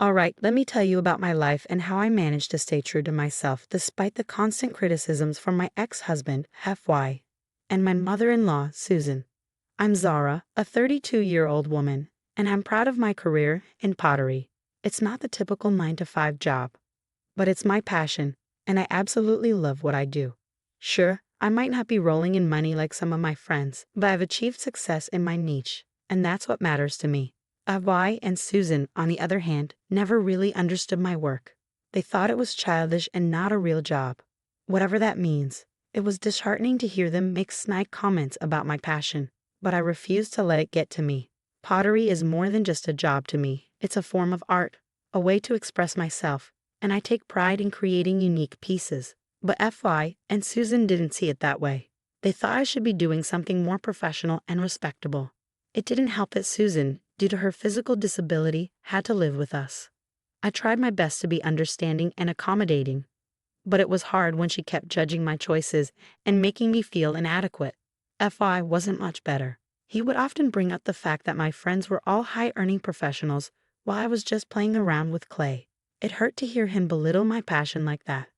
Alright, let me tell you about my life and how I managed to stay true to myself despite the constant criticisms from my ex-husband, FY, and my mother-in-law, Susan. I'm Zara, a 32-year-old woman, and I'm proud of my career in pottery. It's not the typical 9 to 5 job, but it's my passion, and I absolutely love what I do. Sure, I might not be rolling in money like some of my friends, but I've achieved success in my niche, and that's what matters to me. Avi and Susan, on the other hand, never really understood my work. They thought it was childish and not a real job. Whatever that means, it was disheartening to hear them make snide comments about my passion, but I refused to let it get to me. Pottery is more than just a job to me, it's a form of art, a way to express myself, and I take pride in creating unique pieces. But FY and Susan didn't see it that way. They thought I should be doing something more professional and respectable. It didn't help that Susan, due to her physical disability, had to live with us. I tried my best to be understanding and accommodating, but it was hard when she kept judging my choices and making me feel inadequate. FI wasn't much better. He would often bring up the fact that my friends were all high-earning professionals while I was just playing around with clay. It hurt to hear him belittle my passion like that.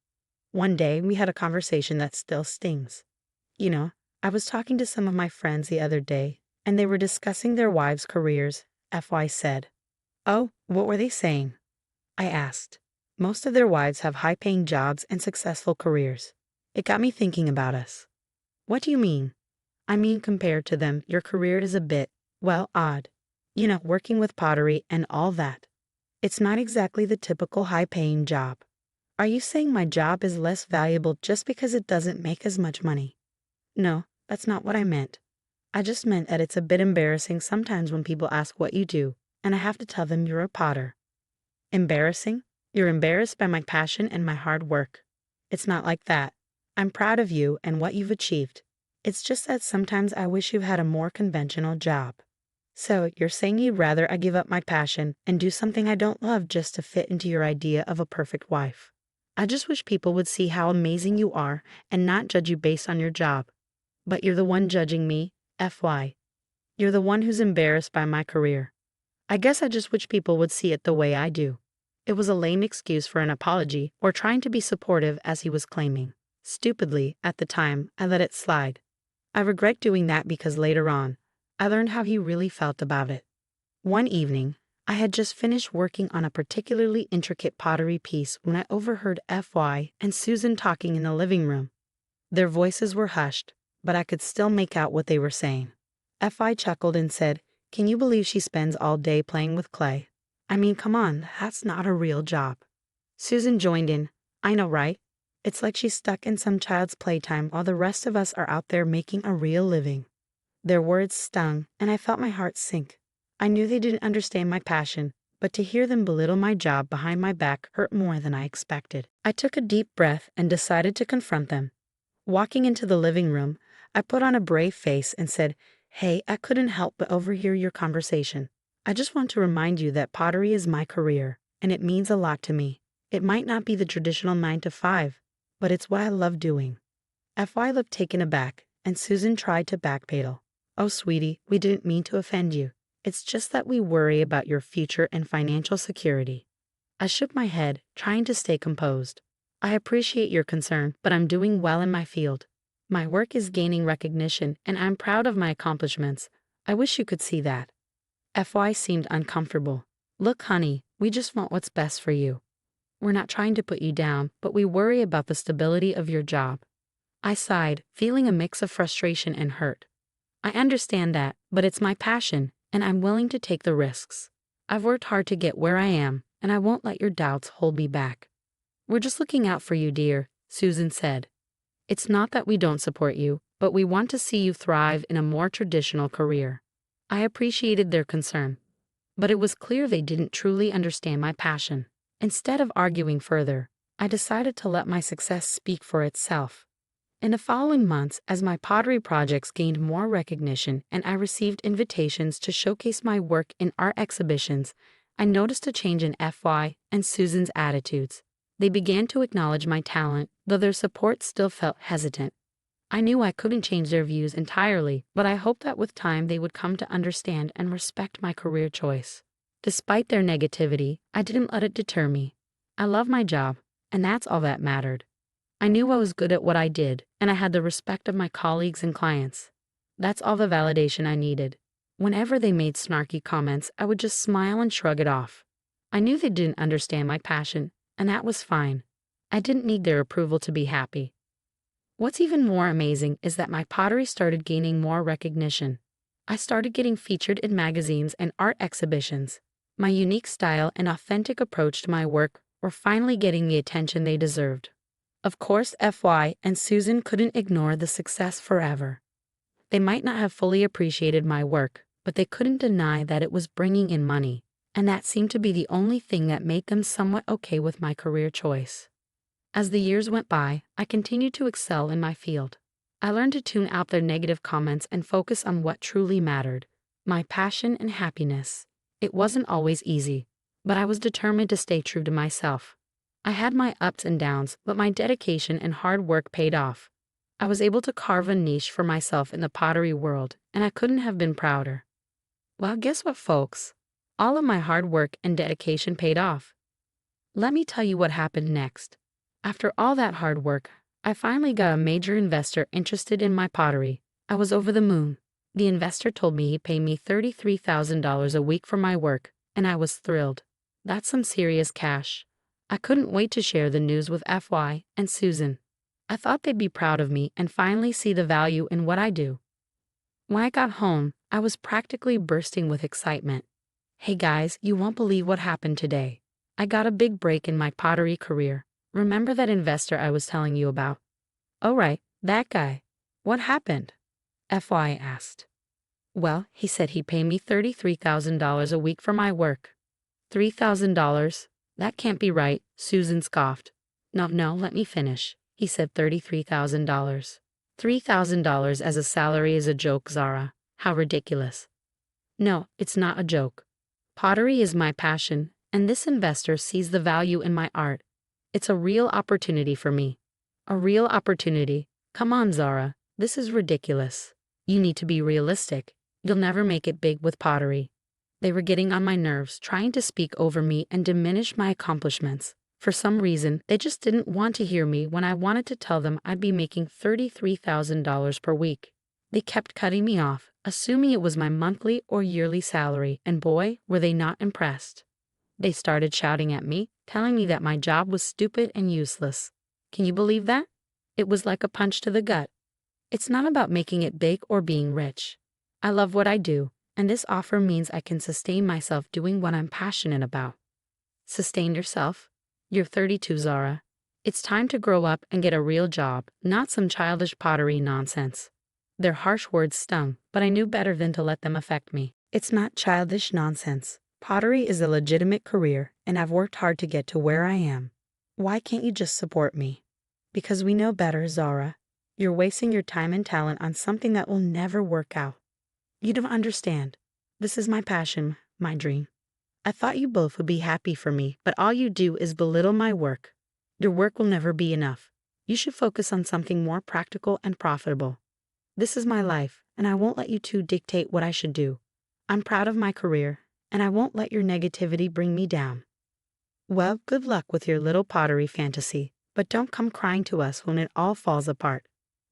One day, we had a conversation that still stings. I was talking to some of my friends the other day, and they were discussing their wives' careers, FY said. Oh, what were they saying? I asked. Most of their wives have high-paying jobs and successful careers. It got me thinking about us. What do you mean? I mean, compared to them, your career is a bit, well, odd. Working with pottery and all that. It's not exactly the typical high-paying job. Are you saying my job is less valuable just because it doesn't make as much money? No, that's not what I meant. I just meant that it's a bit embarrassing sometimes when people ask what you do, and I have to tell them you're a potter. Embarrassing? You're embarrassed by my passion and my hard work. It's not like that. I'm proud of you and what you've achieved. It's just that sometimes I wish you had a more conventional job. So, you're saying you'd rather I give up my passion and do something I don't love just to fit into your idea of a perfect wife. I just wish people would see how amazing you are and not judge you based on your job. But you're the one judging me, FY. You're the one who's embarrassed by my career. I guess I just wish people would see it the way I do. It was a lame excuse for an apology or trying to be supportive as he was claiming. Stupidly, at the time, I let it slide. I regret doing that because later on, I learned how he really felt about it. One evening, I had just finished working on a particularly intricate pottery piece when I overheard FY and Susan talking in the living room. Their voices were hushed, but I could still make out what they were saying. FI chuckled and said, "Can you believe she spends all day playing with clay? I mean, come on, that's not a real job." Susan joined in, "I know, right? It's like she's stuck in some child's playtime while the rest of us are out there making a real living." Their words stung, and I felt my heart sink. I knew they didn't understand my passion, but to hear them belittle my job behind my back hurt more than I expected. I took a deep breath and decided to confront them. Walking into the living room, I put on a brave face and said, "Hey, I couldn't help but overhear your conversation. I just want to remind you that pottery is my career, and it means a lot to me. It might not be the traditional 9 to 5, but it's what I love doing." FY looked taken aback, and Susan tried to backpedal. "Oh, sweetie, we didn't mean to offend you. It's just that we worry about your future and financial security." I shook my head, trying to stay composed. "I appreciate your concern, but I'm doing well in my field. My work is gaining recognition, and I'm proud of my accomplishments. I wish you could see that." FY seemed uncomfortable. "Look, honey, we just want what's best for you. We're not trying to put you down, but we worry about the stability of your job." I sighed, feeling a mix of frustration and hurt. "I understand that, but it's my passion, and I'm willing to take the risks. I've worked hard to get where I am, and I won't let your doubts hold me back." "We're just looking out for you, dear," Susan said. "It's not that we don't support you, but we want to see you thrive in a more traditional career." I appreciated their concern, but it was clear they didn't truly understand my passion. Instead of arguing further, I decided to let my success speak for itself. In the following months, as my pottery projects gained more recognition and I received invitations to showcase my work in art exhibitions, I noticed a change in FY and Susan's attitudes. They began to acknowledge my talent, though their support still felt hesitant. I knew I couldn't change their views entirely, but I hoped that with time they would come to understand and respect my career choice. Despite their negativity, I didn't let it deter me. I love my job, and that's all that mattered. I knew I was good at what I did, and I had the respect of my colleagues and clients. That's all the validation I needed. Whenever they made snarky comments, I would just smile and shrug it off. I knew they didn't understand my passion, and that was fine. I didn't need their approval to be happy. What's even more amazing is that my pottery started gaining more recognition. I started getting featured in magazines and art exhibitions. My unique style and authentic approach to my work were finally getting the attention they deserved. Of course, FY and Susan couldn't ignore the success forever. They might not have fully appreciated my work, but they couldn't deny that it was bringing in money, and that seemed to be the only thing that made them somewhat okay with my career choice. As the years went by, I continued to excel in my field. I learned to tune out their negative comments and focus on what truly mattered, my passion and happiness. It wasn't always easy, but I was determined to stay true to myself. I had my ups and downs, but my dedication and hard work paid off. I was able to carve a niche for myself in the pottery world, and I couldn't have been prouder. Well, guess what, folks? All of my hard work and dedication paid off. Let me tell you what happened next. After all that hard work, I finally got a major investor interested in my pottery. I was over the moon. The investor told me he'd pay me $33,000 a week for my work, and I was thrilled. That's some serious cash. I couldn't wait to share the news with FY and Susan. I thought they'd be proud of me and finally see the value in what I do. When I got home, I was practically bursting with excitement. Hey guys, you won't believe what happened today. I got a big break in my pottery career. Remember that investor I was telling you about? Oh right, that guy. What happened? FY asked. Well, he said he'd pay me $33,000 a week for my work. $3,000? That can't be right, Susan scoffed. No, let me finish. He said $33,000. $3,000 as a salary is a joke, Zara. How ridiculous. No, it's not a joke. Pottery is my passion, and this investor sees the value in my art. It's a real opportunity for me. A real opportunity. Come on, Zara. This is ridiculous. You need to be realistic. You'll never make it big with pottery. They were getting on my nerves, trying to speak over me and diminish my accomplishments. For some reason, they just didn't want to hear me when I wanted to tell them I'd be making $33,000 per week. They kept cutting me off, assuming it was my monthly or yearly salary, and boy, were they not impressed. They started shouting at me, telling me that my job was stupid and useless. Can you believe that? It was like a punch to the gut. It's not about making it big or being rich. I love what I do, and this offer means I can sustain myself doing what I'm passionate about. Sustain yourself? You're 32, Zara. It's time to grow up and get a real job, not some childish pottery nonsense. Their harsh words stung, but I knew better than to let them affect me. It's not childish nonsense. Pottery is a legitimate career, and I've worked hard to get to where I am. Why can't you just support me? Because we know better, Zara. You're wasting your time and talent on something that will never work out. You don't understand. This is my passion, my dream. I thought you both would be happy for me, but all you do is belittle my work. Your work will never be enough. You should focus on something more practical and profitable. This is my life, and I won't let you two dictate what I should do. I'm proud of my career, and I won't let your negativity bring me down. Well, good luck with your little pottery fantasy, but don't come crying to us when it all falls apart.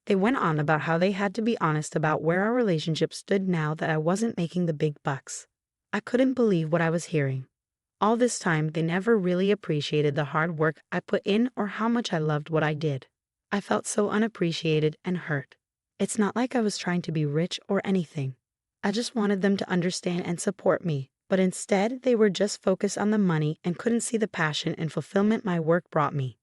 They went on about how they had to be honest about where our relationship stood now that I wasn't making the big bucks. I couldn't believe what I was hearing. All this time, they never really appreciated the hard work I put in or how much I loved what I did. I felt so unappreciated and hurt. It's not like I was trying to be rich or anything. I just wanted them to understand and support me, but instead they were just focused on the money and couldn't see the passion and fulfillment my work brought me.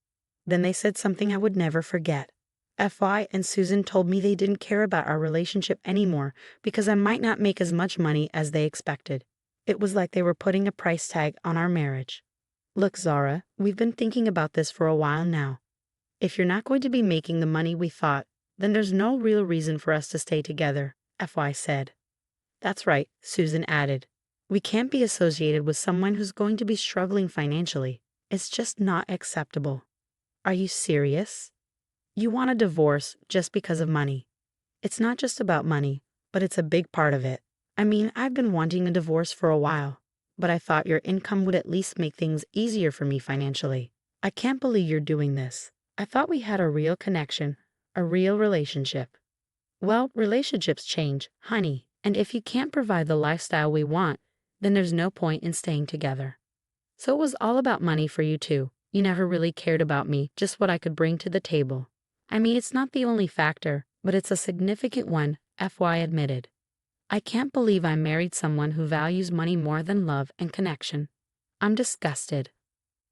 Then they said something I would never forget. FY and Susan told me they didn't care about our relationship anymore because I might not make as much money as they expected. It was like they were putting a price tag on our marriage. Look, Zara, we've been thinking about this for a while now. If you're not going to be making the money we thought, then there's no real reason for us to stay together, FY said. That's right, Susan added. We can't be associated with someone who's going to be struggling financially. It's just not acceptable. Are you serious? You want a divorce just because of money. It's not just about money, but it's a big part of it. I mean, I've been wanting a divorce for a while. but I thought your income would at least make things easier for me financially. I can't believe you're doing this. I thought we had a real connection, a real relationship. Well, relationships change, honey, and if you can't provide the lifestyle we want, then there's no point in staying together. So it was all about money for you too. You never really cared about me, just what I could bring to the table. I mean, it's not the only factor, but it's a significant one, FY admitted. I can't believe I married someone who values money more than love and connection. I'm disgusted.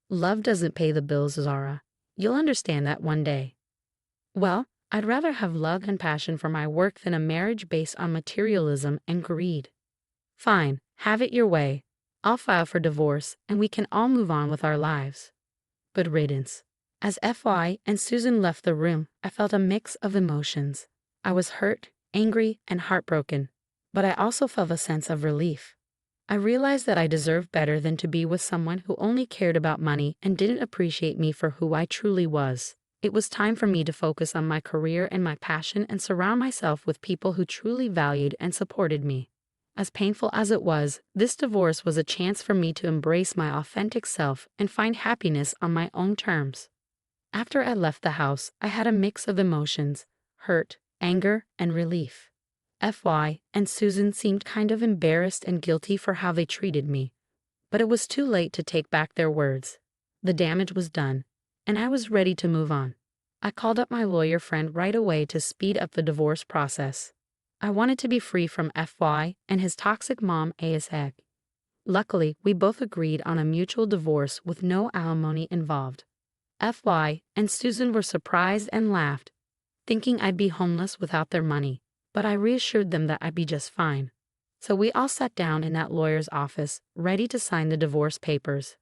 Love doesn't pay the bills, Zara. You'll understand that one day. Well, I'd rather have love and passion for my work than a marriage based on materialism and greed. Fine, have it your way. I'll file for divorce and we can all move on with our lives. Good riddance. As FY and Susan left the room, I felt a mix of emotions. I was hurt, angry, and heartbroken, but I also felt a sense of relief. I realized that I deserved better than to be with someone who only cared about money and didn't appreciate me for who I truly was. It was time for me to focus on my career and my passion and surround myself with people who truly valued and supported me. As painful as it was, this divorce was a chance for me to embrace my authentic self and find happiness on my own terms. After I left the house, I had a mix of emotions: hurt, anger, and relief. FY and Susan seemed kind of embarrassed and guilty for how they treated me. But it was too late to take back their words. The damage was done, and I was ready to move on. I called up my lawyer friend right away to speed up the divorce process. I wanted to be free from FY and his toxic mom ASAP. Luckily, we both agreed on a mutual divorce with no alimony involved. FY and Susan were surprised and laughed, thinking I'd be homeless without their money, but I reassured them that I'd be just fine. So we all sat down in that lawyer's office, ready to sign the divorce papers.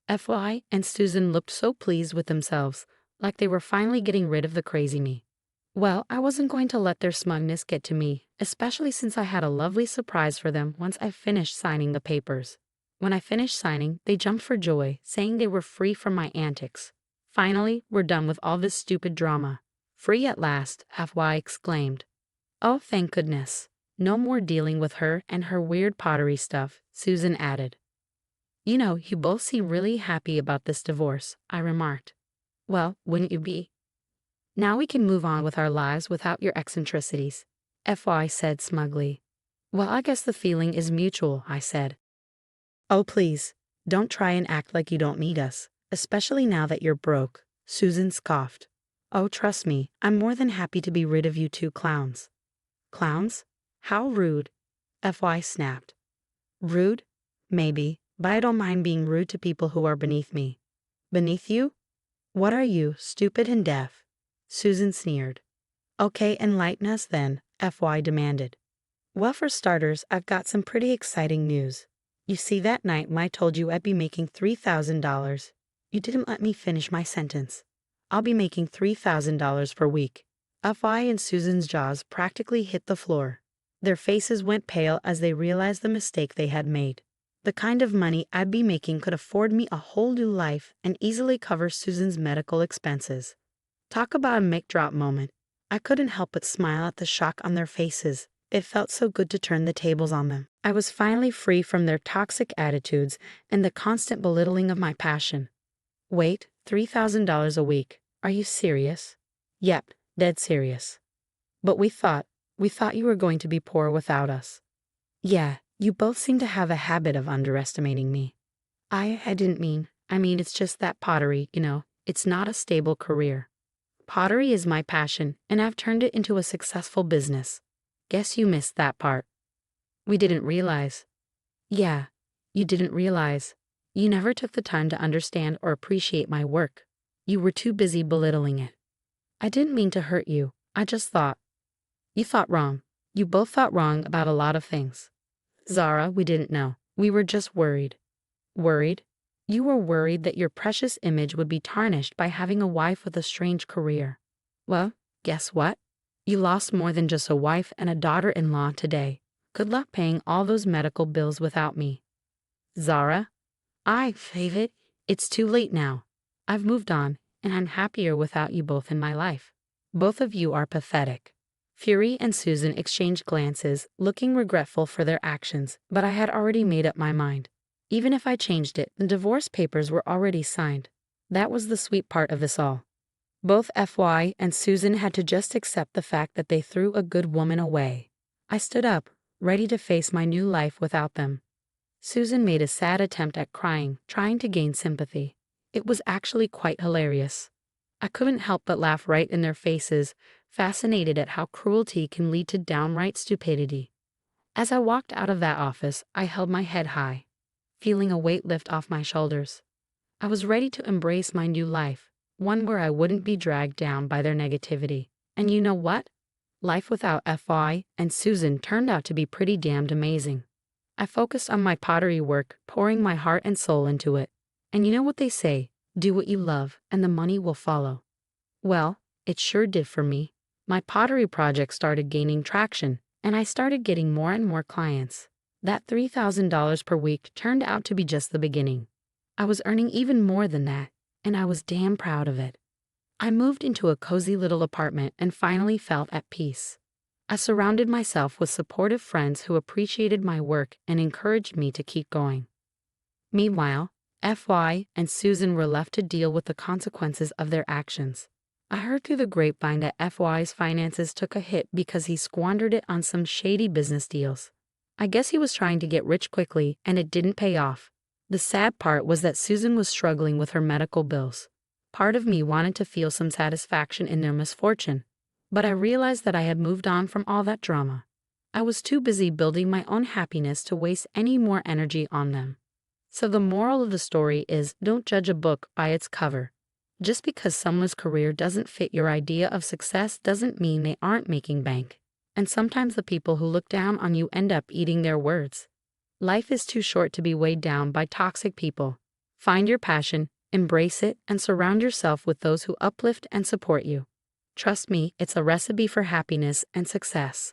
FY and Susan looked so pleased with themselves, like they were finally getting rid of the crazy me. Well, I wasn't going to let their smugness get to me, especially since I had a lovely surprise for them once I finished signing the papers. When I finished signing, they jumped for joy, saying they were free from my antics. Finally, we're done with all this stupid drama. Free at last, FY exclaimed. Oh, thank goodness. No more dealing with her and her weird pottery stuff, Susan added. You know, you both seem really happy about this divorce, I remarked. Well, wouldn't you be? Now we can move on with our lives without your eccentricities, FY said smugly. Well, I guess the feeling is mutual, I said. Oh, please, don't try and act like you don't need us, especially now that you're broke, Susan scoffed. Oh, trust me, I'm more than happy to be rid of you two clowns. Clowns? How rude, FY snapped. Rude? Maybe, but I don't mind being rude to people who are beneath me. Beneath you? What are you, stupid and deaf? Susan sneered. Okay, enlighten us then, FY demanded. Well, for starters, I've got some pretty exciting news. You see, that night when I told you I'd be making $3,000, you didn't let me finish my sentence. I'll be making $3,000 per week. FY and Susan's jaws practically hit the floor. Their faces went pale as they realized the mistake they had made. The kind of money I'd be making could afford me a whole new life and easily cover Susan's medical expenses. Talk about a mic drop moment. I couldn't help but smile at the shock on their faces. It felt so good to turn the tables on them. I was finally free from their toxic attitudes and the constant belittling of my passion. Wait, $3,000 a week. Are you serious? Yep, dead serious. But we thought you were going to be poor without us. Yeah, you both seem to have a habit of underestimating me. I didn't mean, it's just that pottery, it's not a stable career. Pottery is my passion, and I've turned it into a successful business. Guess you missed that part. We didn't realize. Yeah, you didn't realize. You never took the time to understand or appreciate my work. You were too busy belittling it. I didn't mean to hurt you. I just thought. You thought wrong. You both thought wrong about a lot of things. Zara, we didn't know. We were just worried. Worried? You were worried that your precious image would be tarnished by having a wife with a strange career. Well, guess what? You lost more than just a wife and a daughter-in-law today. Good luck paying all those medical bills without me. Zara? Favorite, it's too late now. I've moved on, and I'm happier without you both in my life. Both of you are pathetic. Fury and Susan exchanged glances, looking regretful for their actions, but I had already made up my mind. Even if I changed it, the divorce papers were already signed. That was the sweet part of this all. Both FY and Susan had to just accept the fact that they threw a good woman away. I stood up, ready to face my new life without them. Susan made a sad attempt at crying, trying to gain sympathy. It was actually quite hilarious. I couldn't help but laugh right in their faces, fascinated at how cruelty can lead to downright stupidity. As I walked out of that office, I held my head high, feeling a weight lift off my shoulders. I was ready to embrace my new life, one where I wouldn't be dragged down by their negativity. And you know what? Life without FY and Susan turned out to be pretty damned amazing. I focused on my pottery work, pouring my heart and soul into it. And you know what they say, do what you love, and the money will follow. Well, it sure did for me. My pottery project started gaining traction, and I started getting more and more clients. That $3,000 per week turned out to be just the beginning. I was earning even more than that, and I was damn proud of it. I moved into a cozy little apartment and finally felt at peace. I surrounded myself with supportive friends who appreciated my work and encouraged me to keep going. Meanwhile, FY and Susan were left to deal with the consequences of their actions. I heard through the grapevine that FY's finances took a hit because he squandered it on some shady business deals. I guess he was trying to get rich quickly, and it didn't pay off. The sad part was that Susan was struggling with her medical bills. Part of me wanted to feel some satisfaction in their misfortune, but I realized that I had moved on from all that drama. I was too busy building my own happiness to waste any more energy on them. So the moral of the story is, don't judge a book by its cover. Just because someone's career doesn't fit your idea of success doesn't mean they aren't making bank. And sometimes the people who look down on you end up eating their words. Life is too short to be weighed down by toxic people. Find your passion, embrace it, and surround yourself with those who uplift and support you. Trust me, it's a recipe for happiness and success.